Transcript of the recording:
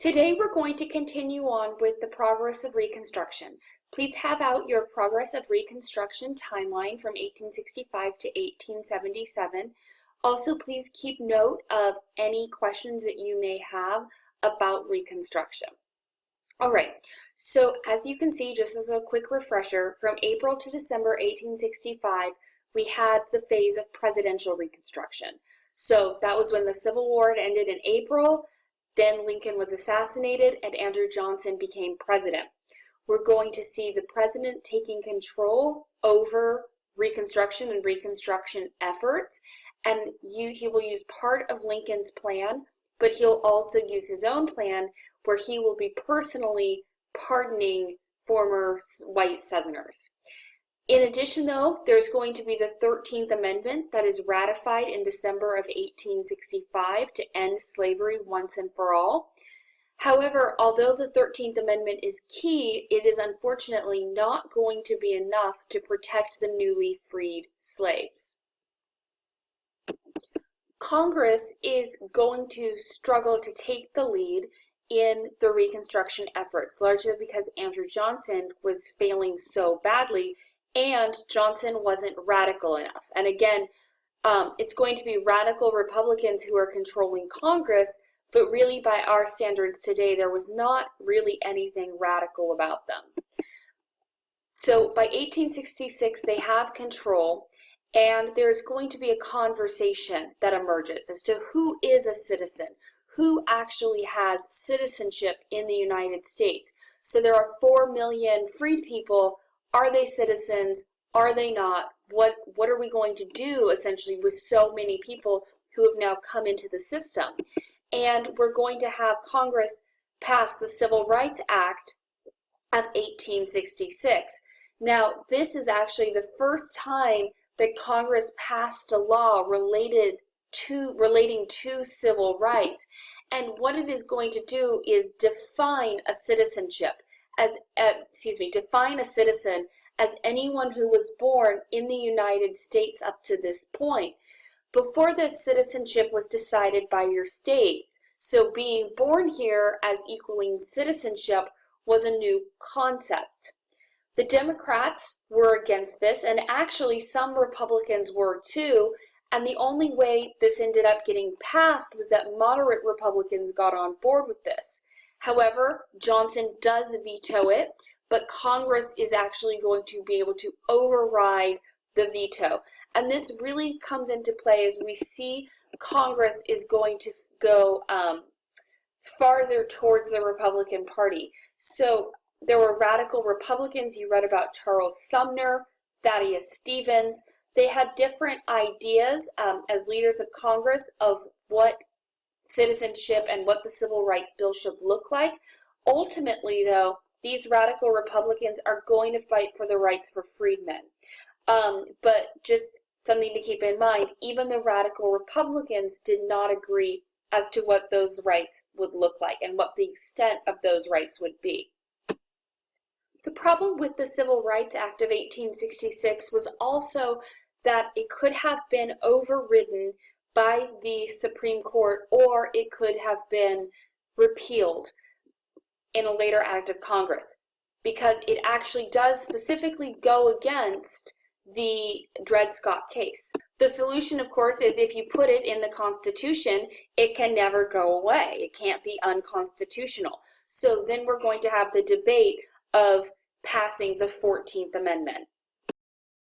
Today we're going to continue on with the progress of Reconstruction. Please have out your progress of Reconstruction timeline from 1865 to 1877. Also, please keep note of any questions that you may have about Reconstruction. All right, so as you can see, just as a quick refresher, from April to December 1865, we had the phase of presidential Reconstruction. So that was when the Civil War ended in April. Then Lincoln was assassinated and Andrew Johnson became president. We're going to see the president taking control over Reconstruction and Reconstruction efforts, and he will use part of Lincoln's plan, but he'll also use his own plan where he will be personally pardoning former white Southerners. In addition, though, there's going to be the 13th Amendment that is ratified in December of 1865 to end slavery once and for all. However, although the 13th Amendment is key, it is unfortunately not going to be enough to protect the newly freed slaves. Congress is going to struggle to take the lead in the Reconstruction efforts, largely because Andrew Johnson was failing so badly and Johnson wasn't radical enough. And again, it's going to be radical Republicans who are controlling Congress, but really by our standards today, there was not really anything radical about them. So by 1866, they have control, and there's going to be a conversation that emerges as to who is a citizen, who actually has citizenship in the United States. So there are 4 million freed people. Are they citizens? Are they not? What are we going to do, essentially, with so many people who have now come into the system? And we're going to have Congress pass the Civil Rights Act of 1866. Now, this is actually the first time that Congress passed a law relating to civil rights. And what it is going to do is define a citizenship define a citizen as anyone who was born in the United States up to this point. Before this, citizenship was decided by your states. So being born here as equaling citizenship was a new concept. The Democrats were against this, and actually some Republicans were too, and the only way this ended up getting passed was that moderate Republicans got on board with this. However, Johnson does veto it, but Congress is actually going to be able to override the veto. And this really comes into play as we see Congress is going to go farther towards the Republican Party. So there were radical Republicans. You read about Charles Sumner, Thaddeus Stevens. They had different ideas as leaders of Congress of what citizenship and what the Civil Rights Bill should look like. Ultimately, though, these radical Republicans are going to fight for the rights for freedmen. But just something to keep in mind, even the radical Republicans did not agree as to what those rights would look like and what the extent of those rights would be. The problem with the Civil Rights Act of 1866 was also that it could have been overridden by the Supreme Court, or it could have been repealed in a later act of Congress, because it actually does specifically go against the Dred Scott case. The solution, of course, is if you put it in the Constitution, it can never go away. It can't be unconstitutional. So then we're going to have the debate of passing the 14th Amendment.